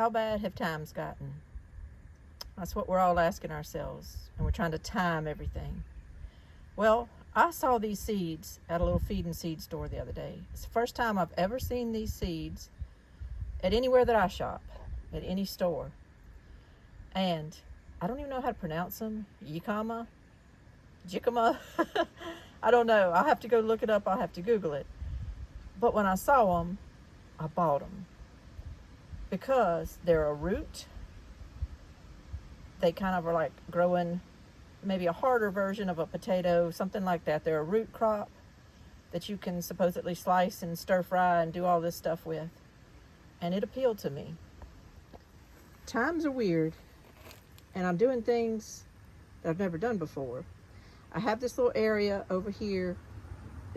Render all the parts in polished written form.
How bad have times gotten? That's what we're all asking ourselves, and we're trying to time everything. Well, I saw these seeds at a little feed and seed store the other day. It's the first time I've ever seen these seeds at anywhere that I shop, at any store. And I don't even know how to pronounce them. JICAMA? JICAMA? I don't know. I'll have to go look it up. I'll have to Google it. But when I saw them, I bought them. Because they're a root. They kind of are like growing maybe a harder version of a potato, something like that. They're a root crop that you can supposedly slice and stir fry and do all this stuff with. And it appealed to me. Times are weird, and I'm doing things that I've never done before. I have this little area over here.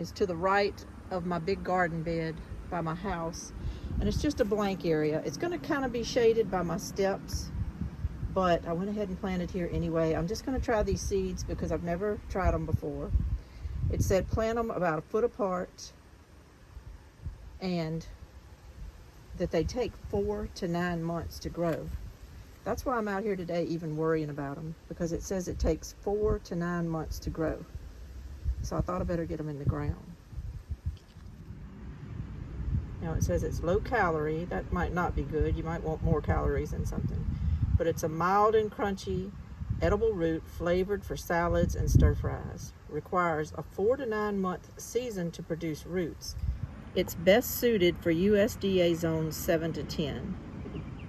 It's to the right of my big garden bed by my house, and it's just a blank area. It's going to kind of be shaded by my steps, but I went ahead and planted here anyway. I'm just going to try these seeds because I've never tried them before. It said plant them about a foot apart, and that they take 4 to 9 months to grow. That's why I'm out here today even worrying about them, because it says it takes 4 to 9 months to grow. So I thought I better get them in the ground. Now it says it's low calorie. That might not be good. You might want more calories than something. But it's a mild and crunchy edible root flavored for salads and stir fries. Requires a 4 to 9 month season to produce roots. It's best suited for USDA zones 7 to 10.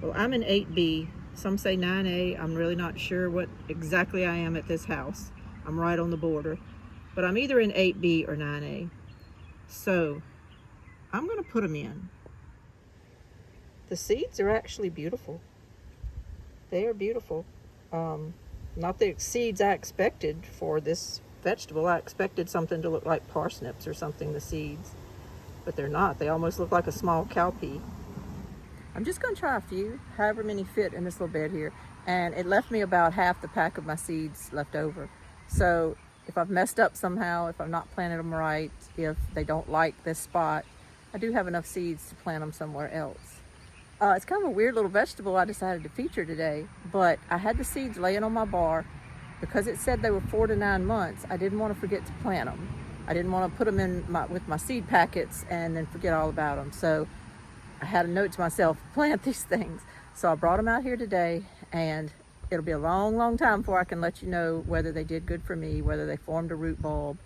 Well, I'm in 8B. Some say 9A. I'm really not sure what exactly I am at this house. I'm right on the border. But I'm either in 8B or 9A. So I'm going to put them in. The seeds are actually beautiful. They are beautiful. Not the seeds I expected for this vegetable. I expected something to look like parsnips or something, the seeds. But they're not. They almost look like a small cowpea. I'm just going to try a few, however many fit in this little bed here. And it left me about half the pack of my seeds left over. So if I've messed up somehow, if I've not planted them right, if they don't like this spot, I do have enough seeds to plant them somewhere else. It's kind of a weird little vegetable I decided to feature today, but I had the seeds laying on my bar. Because it said they were 4 to 9 months, I didn't want to forget to plant them. I didn't want to put them in with my seed packets and then forget all about them. So I had a note to myself, plant these things. So I brought them out here today, and it'll be a long, long time before I can let you know whether they did good for me, whether they formed a root bulb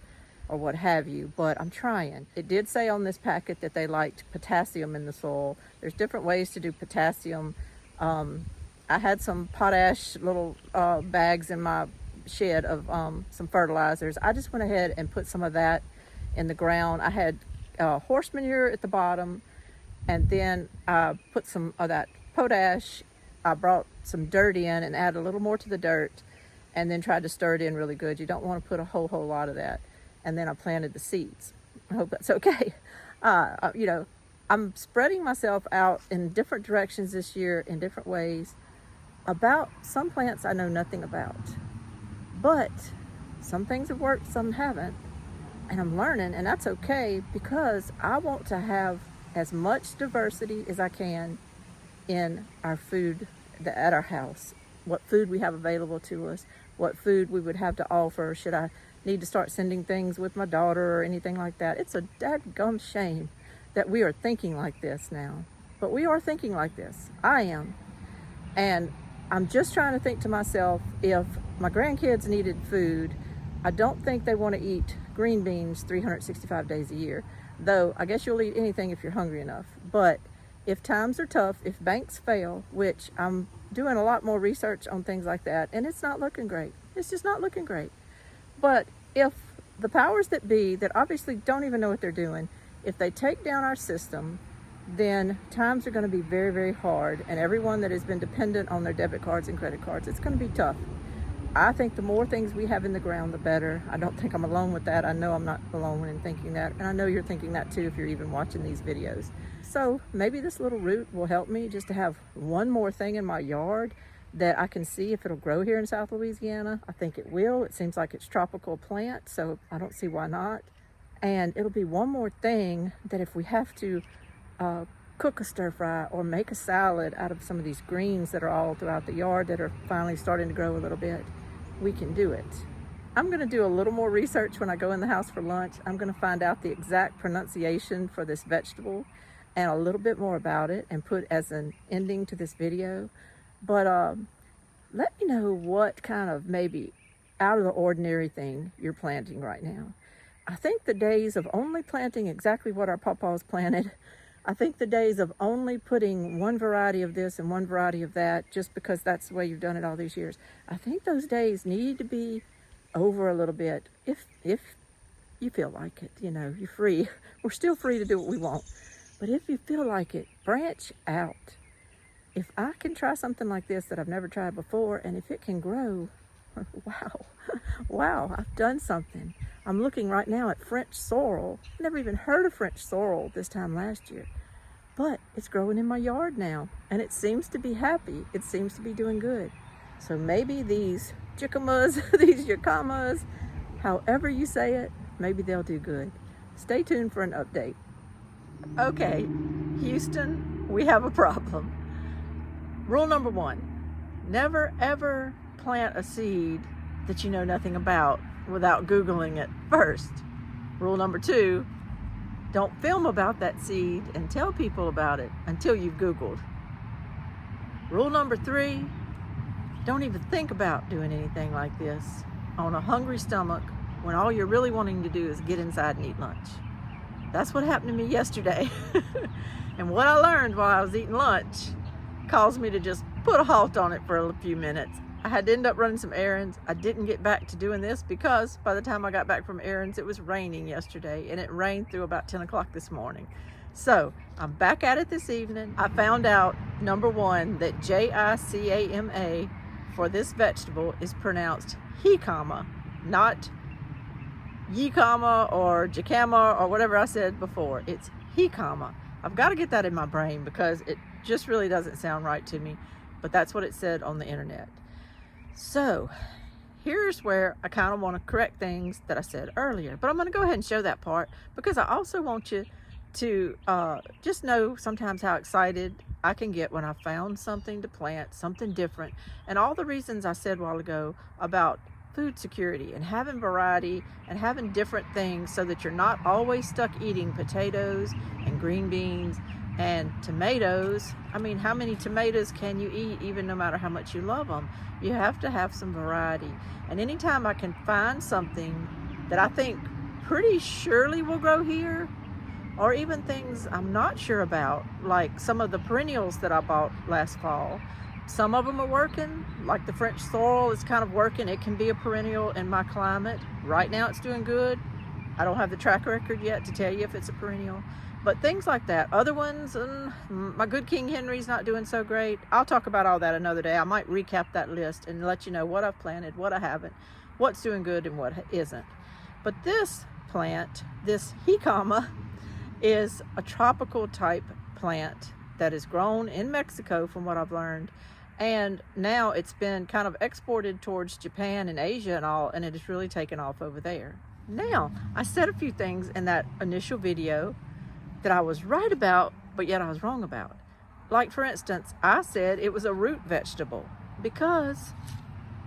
or what have you, but I'm trying. It did say on this packet that they liked potassium in the soil. There's different ways to do potassium. I had some potash little bags in my shed of some fertilizers. I just went ahead and put some of that in the ground. I had horse manure at the bottom, and then I put some of that potash. I brought some dirt in and added a little more to the dirt, and then tried to stir it in really good. You don't want to put a whole lot of that. And then I planted the seeds. I hope that's okay. You know, I'm spreading myself out in different directions this year in different ways. About some plants I know nothing about, but some things have worked, some haven't, and I'm learning, and that's okay, because I want to have as much diversity as I can in our food at our house. What food we have available to us, what food we would have to offer. Should I need to start sending things with my daughter or anything like that? It's a dadgum shame that we are thinking like this now, but we are thinking like this. I am. And I'm just trying to think to myself, if my grandkids needed food, I don't think they want to eat green beans 365 days a year, though I guess you'll eat anything if you're hungry enough. But if times are tough, if banks fail, which I'm doing a lot more research on things like that, and it's not looking great. It's just not looking great. But if the powers that be, that obviously don't even know what they're doing, if they take down our system, then times are going to be very, very hard. And everyone that has been dependent on their debit cards and credit cards, it's going to be tough. I think the more things we have in the ground, the better. I don't think I'm alone with that. I know I'm not alone in thinking that. And I know you're thinking that too if you're even watching these videos. So maybe this little root will help me just to have one more thing in my yard that I can see if it'll grow here in South Louisiana. I think it will. It seems like it's a tropical plant, so I don't see why not. And it'll be one more thing that if we have to cook a stir fry or make a salad out of some of these greens that are all throughout the yard that are finally starting to grow a little bit, we can do it. I'm going to do a little more research when I go in the house for lunch. I'm going to find out the exact pronunciation for this vegetable and a little bit more about it and put as an ending to this video. But let me know what kind of maybe out of the ordinary thing you're planting right now. I think the days of only planting exactly what our pawpaws planted, I think the days of only putting one variety of this and one variety of that just because that's the way you've done it all these years, I think those days need to be over a little bit. If you feel like it, you know, you're free. We're still free to do what we want. But if you feel like it, branch out. If I can try something like this that I've never tried before, and if it can grow, wow, I've done something. I'm looking right now at French sorrel. Never even heard of French sorrel this time last year. But it's growing in my yard now, and it seems to be happy. It seems to be doing good. So maybe these JICAMAs, these JICAMAs, however you say it, maybe they'll do good. Stay tuned for an update. Okay, Houston, we have a problem. Rule number 1, never ever plant a seed that you know nothing about without Googling it first. Rule number 2, don't film about that seed and tell people about it until you've Googled. Rule number 3, don't even think about doing anything like this on a hungry stomach when all you're really wanting to do is get inside and eat lunch. That's what happened to me yesterday. And what I learned while I was eating lunch caused me to just put a halt on it for a few minutes. I had to end up running some errands. I didn't get back to doing this because by the time I got back from errands, it was raining yesterday, and it rained through about 10 o'clock this morning. So I'm back at it this evening. I found out, number 1, that JICAMA for this vegetable is pronounced JICAMA, not JICAMA or JICAMA or whatever I said before. It's JICAMA. I've got to get that in my brain because it just really doesn't sound right to me, but that's what it said on the internet. So here's where I kind of want to correct things that I said earlier, but I'm going to go ahead and show that part because I also want you to just know sometimes how excited I can get when I found something to plant, something different, and all the reasons I said a while ago about food security and having variety and having different things so that you're not always stuck eating potatoes and green beans and tomatoes. I mean, how many tomatoes can you eat even no matter how much you love them? You have to have some variety. And anytime I can find something that I think pretty surely will grow here, or even things I'm not sure about, like some of the perennials that I bought last fall, some of them are working, like the French sorrel is kind of working. It can be a perennial in my climate. Right now it's doing good. I don't have the track record yet to tell you if it's a perennial, but things like that. Other ones, my good King Henry's not doing so great. I'll talk about all that another day. I might recap that list and let you know what I've planted, what I haven't, what's doing good and what isn't. But this plant, this JICAMA, is a tropical type plant that is grown in Mexico from what I've learned. And now it's been kind of exported towards Japan and Asia and all, and it has really taken off over there. Now, I said a few things in that initial video that I was right about, but yet I was wrong about. Like, for instance, I said it was a root vegetable because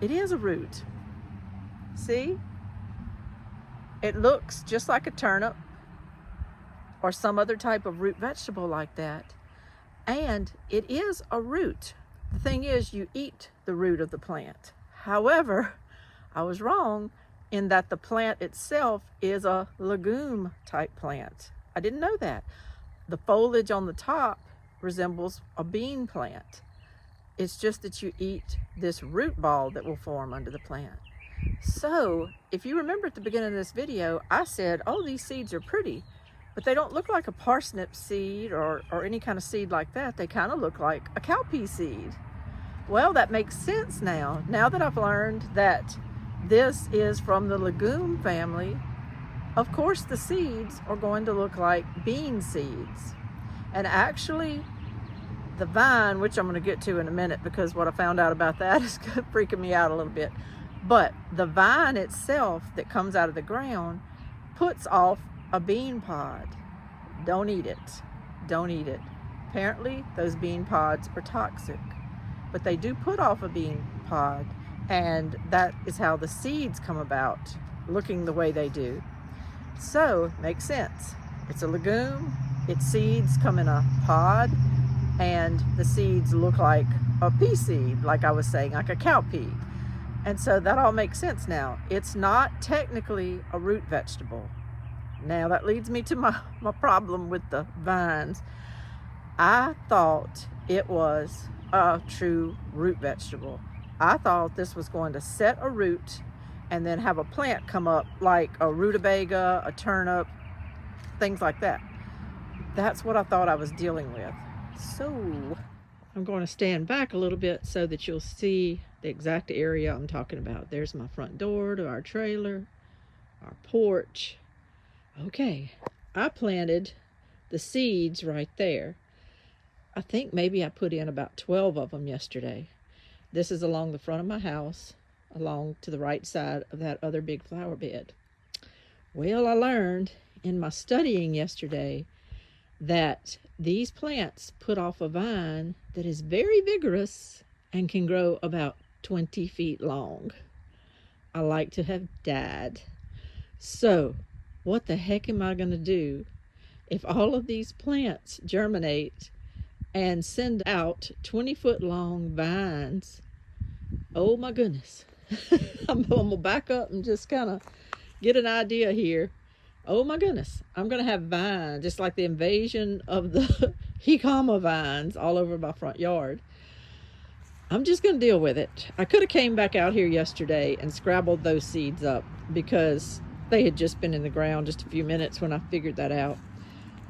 it is a root. See? It looks just like a turnip or some other type of root vegetable like that. And it is a root. The thing is, you eat the root of the plant. However, I was wrong in that the plant itself is a legume type plant. I didn't know that. The foliage on the top resembles a bean plant. It's just that you eat this root ball that will form under the plant. So if you remember at the beginning of this video, I said, oh, these seeds are pretty, but they don't look like a parsnip seed or any kind of seed like that. They kind of look like a cowpea seed. Well, that makes sense now. Now that I've learned that this is from the legume family, of course the seeds are going to look like bean seeds. And actually, the vine, which I'm going to get to in a minute because what I found out about that is freaking me out a little bit. But the vine itself that comes out of the ground puts off a bean pod. Don't eat it. Don't eat it. Apparently, those bean pods are toxic, but they do put off a bean pod, and that is how the seeds come about, looking the way they do. So, makes sense. It's a legume, its seeds come in a pod, and the seeds look like a pea seed, like I was saying, like a cowpea. And so that all makes sense now. It's not technically a root vegetable. Now that leads me to my problem with the vines. I thought it was a true root vegetable. I thought this was going to set a root and then have a plant come up like a rutabaga, a turnip, things like that. That's what I thought I was dealing with. So I'm going to stand back a little bit so that you'll see the exact area I'm talking about. There's my front door to our trailer, our porch. Okay, I planted the seeds right there. I think maybe I put in about 12 of them yesterday. This is along the front of my house, along to the right side of that other big flower bed. Well, I learned in my studying yesterday that these plants put off a vine that is very vigorous and can grow about 20 feet long. I like to have died. So, what the heck am I going to do if all of these plants germinate and send out 20-foot long vines? Oh my goodness. I'm going to back up and just kind of get an idea here. Oh my goodness, I'm going to have vines, just like the invasion of the JICAMA vines all over my front yard. I'm just going to deal with it. I could have came back out here yesterday and scrabbled those seeds up because they had just been in the ground just a few minutes when I figured that out.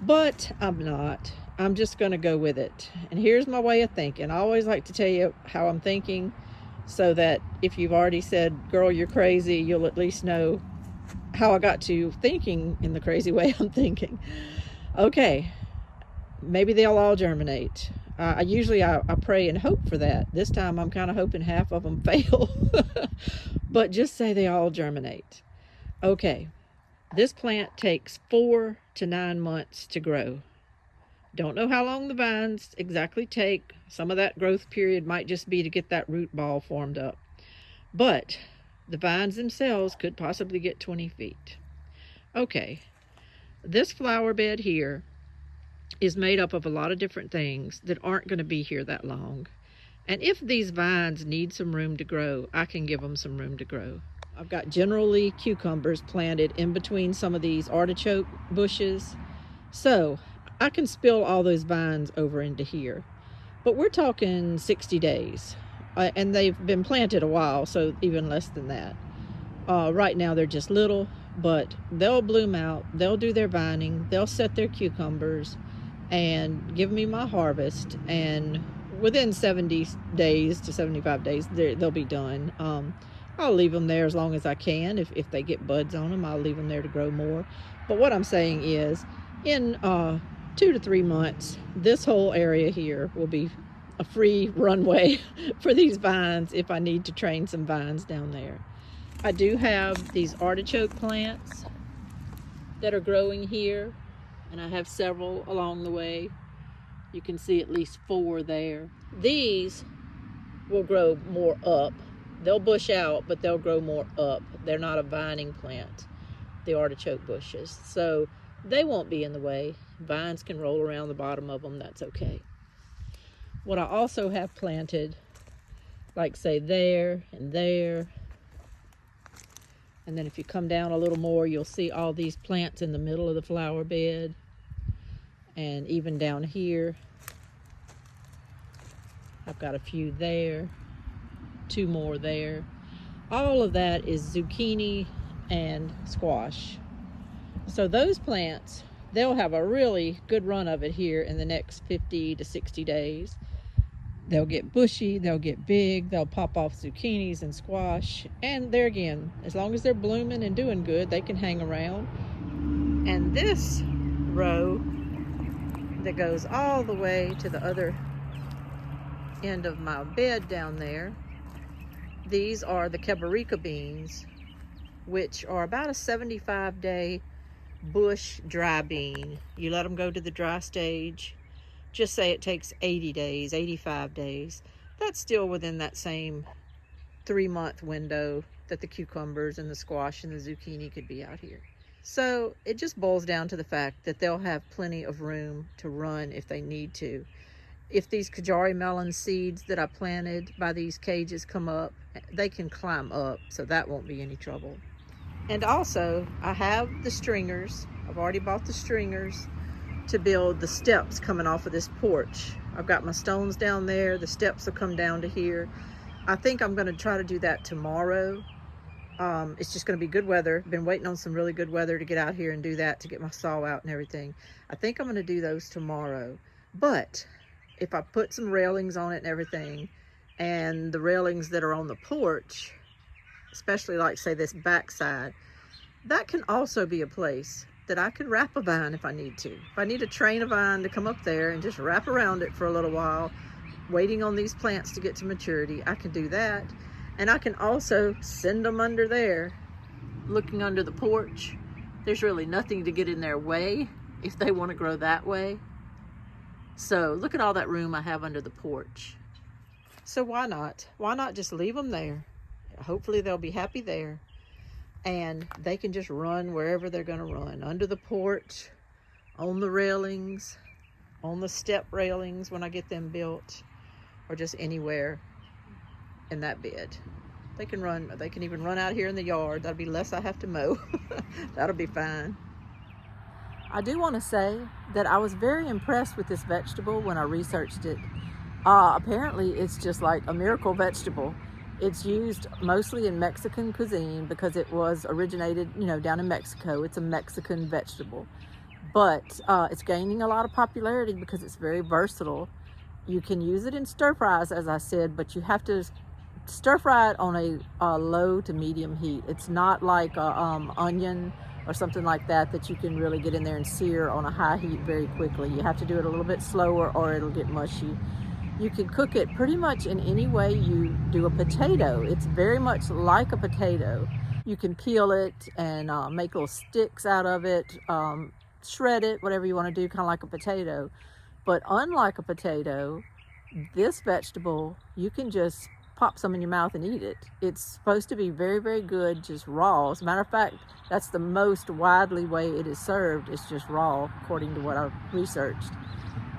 But I'm not. I'm just going to go with it. And here's my way of thinking. I always like to tell you how I'm thinking so that if you've already said, girl, you're crazy, you'll at least know how I got to thinking in the crazy way I'm thinking. Okay, maybe they'll all germinate. Usually I pray and hope for that. This time I'm kind of hoping half of them fail. But just say they all germinate. Okay, this plant takes 4 to 9 months to grow. Don't know how long the vines exactly take. Some of that growth period might just be to get that root ball formed up. But the vines themselves could possibly get 20 feet. Okay, this flower bed here is made up of a lot of different things that aren't going to be here that long. And if these vines need some room to grow, I can give them some room to grow. I've got generally cucumbers planted in between some of these artichoke bushes. So I can spill all those vines over into here. But we're talking 60 days. And they've been planted a while, so even less than that. Right now they're just little, but they'll bloom out, they'll do their vining, they'll set their cucumbers and give me my harvest, and within 70 days to 75 days they'll be done. I'll leave them there as long as I can. If they get buds on them, I'll leave them there to grow more. But what I'm saying is, in 2 to 3 months, this whole area here will be a free runway for these vines if I need to train some vines down there. I do have these artichoke plants that are growing here, and I have several along the way. You can see at least 4 there. These will grow more up. They'll bush out, but they'll grow more up. They're not a vining plant, the artichoke bushes, so they won't be in the way. Vines can roll around the bottom of them, that's okay. What I also have planted, like say there and there, and then if you come down a little more, you'll see all these plants in the middle of the flower bed, and even down here I've got a few there, 2 more there. All of that is zucchini and squash. So those plants, they'll have a really good run of it here in the next 50 to 60 days. They'll get bushy, they'll get big, they'll pop off zucchinis and squash, and there again, as long as they're blooming and doing good, they can hang around. And this row that goes all the way to the other end of my bed down there, these are the Keberica beans, which are about a 75-day bush dry bean. You let them go to the dry stage, just say it takes 80 days, 85 days, that's still within that same 3-month window that the cucumbers and the squash and the zucchini could be out here. So it just boils down to the fact that they'll have plenty of room to run if they need to. If these Kajari melon seeds that I planted by these cages come up, they can climb up, so that won't be any trouble. And also, I have the stringers. I've already bought the stringers to build the steps coming off of this porch. I've got my stones down there. The steps will come down to here. I think I'm going to try to do that tomorrow. It's just going to be good weather. Been waiting on some really good weather to get out here and do that, to get my saw out and everything. I think I'm going to do those tomorrow. But if I put some railings on it and everything, and the railings that are on the porch, especially like say this backside, that can also be a place that I could wrap a vine if I need to. If I need a train of vine to come up there and just wrap around it for a little while, waiting on these plants to get to maturity, I can do that. And I can also send them under there. Looking under the porch, there's really nothing to get in their way if they want to grow that way. So look at all that room I have under the porch. So why not? Why not just leave them there? Hopefully they'll be happy there. And they can just run wherever they're going to run. Under the porch, on the railings, on the step railings when I get them built, or just anywhere in that bed. They can run. They can even run out here in the yard. That'll be less I have to mow. That'll be fine. I do want to say that I was very impressed with this vegetable when I researched it. Apparently it's just like a miracle vegetable. It's used mostly in Mexican cuisine because it was originated, down in Mexico. It's a Mexican vegetable, but it's gaining a lot of popularity because it's very versatile. You can use it in stir fries, as I said, but you have to stir fry it on a low to medium heat. It's not like onion or something like that you can really get in there and sear on a high heat very quickly. You have to do it a little bit slower or it'll get mushy. You can cook it pretty much in any way you do a potato. It's very much like a potato. You can peel it and make little sticks out of it, shred it, whatever you want to do, kind of like a potato. But unlike a potato, this vegetable, you can just pop some in your mouth and eat it. It's supposed to be very, very good just raw. As a matter of fact, that's the most widely way it is served. It's just raw, according to what I've researched.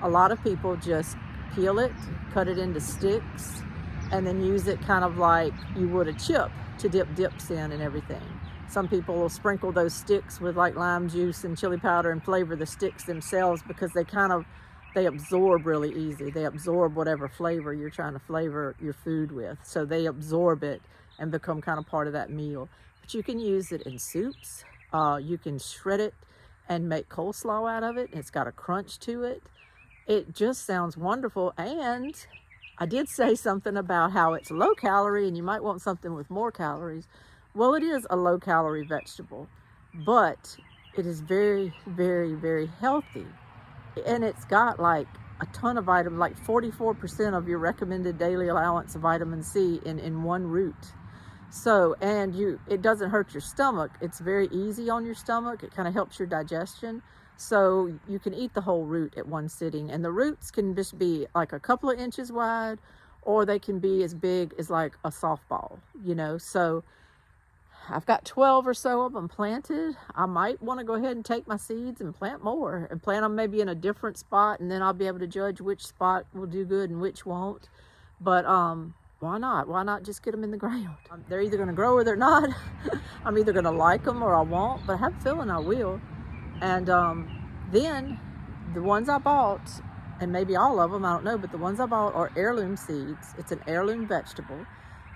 A lot of people just peel it, cut it into sticks, and then use it kind of like you would a chip to dip dips in and everything. Some people will sprinkle those sticks with like lime juice and chili powder and flavor the sticks themselves because they absorb really easy. They absorb whatever flavor you're trying to flavor your food with. So they absorb it and become kind of part of that meal. But you can use it in soups. You can shred it and make coleslaw out of it. It's got a crunch to it. It just sounds wonderful. And I did say something about how it's low calorie and you might want something with more calories. Well, it is a low calorie vegetable, but it is very, very, very healthy. And it's got like a ton of vitamin, like 44% of your recommended daily allowance of vitamin C in one root. So, and it doesn't hurt your stomach. It's very easy on your stomach. It kind of helps your digestion. So you can eat the whole root at one sitting. And the roots can just be like a couple of inches wide, or they can be as big as like a softball, So I've got 12 or so of them planted. I might want to go ahead and take my seeds and plant more and plant them maybe in a different spot, and then I'll be able to judge which spot will do good and which won't. But why not? Why not just get them in the ground? They're either going to grow or they're not. I'm either going to like them or I won't, but I have a feeling I will. And then the ones I bought, and maybe all of them, I don't know, but the ones I bought are heirloom seeds. It's an heirloom vegetable.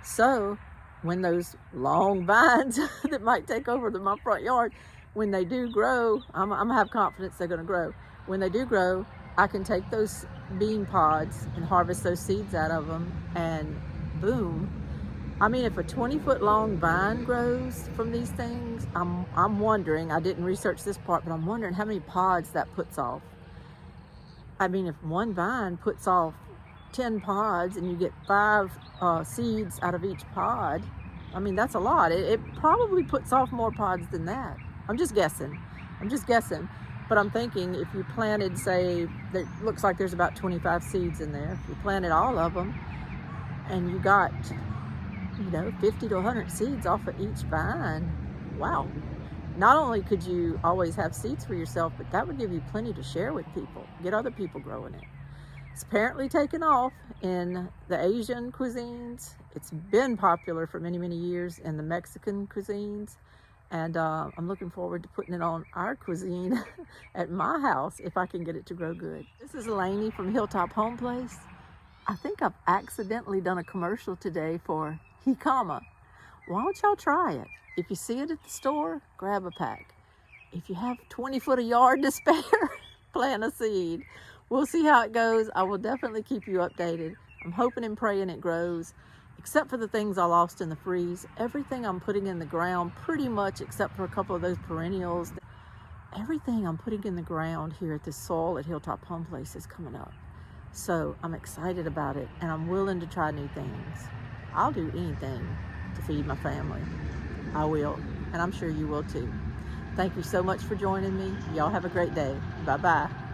So when those long vines that might take over my front yard, when they do grow, I'm gonna have confidence they're gonna grow. When they do grow, I can take those bean pods and harvest those seeds out of them, and boom. I mean, if a 20-foot long vine grows from these things, I'm wondering, I didn't research this part, but I'm wondering how many pods that puts off. I mean, if one vine puts off 10 pods and you get 5 seeds out of each pod, I mean, that's a lot. It probably puts off more pods than that. I'm just guessing. But I'm thinking if you planted, say, that looks like there's about 25 seeds in there. If you planted all of them and you got, 50 to 100 seeds off of each vine, wow. Not only could you always have seeds for yourself, but that would give you plenty to share with people, get other people growing it. It's apparently taken off in the Asian cuisines. It's been popular for many, many years in the Mexican cuisines. And I'm looking forward to putting it on our cuisine at my house if I can get it to grow good. This is Lainey from Hilltop Home Place. I think I've accidentally done a commercial today for JICAMA. Why don't y'all try it? If you see it at the store, grab a pack. If you have 20 foot of yard to spare, plant a seed. We'll see how it goes. I will definitely keep you updated. I'm hoping and praying it grows. Except for the things I lost in the freeze, everything I'm putting in the ground, pretty much except for a couple of those perennials, everything I'm putting in the ground here at this soil at Hilltop Home Place is coming up. So I'm excited about it, and I'm willing to try new things. I'll do anything to feed my family. I will, and I'm sure you will too. Thank you so much for joining me. Y'all have a great day. Bye-bye.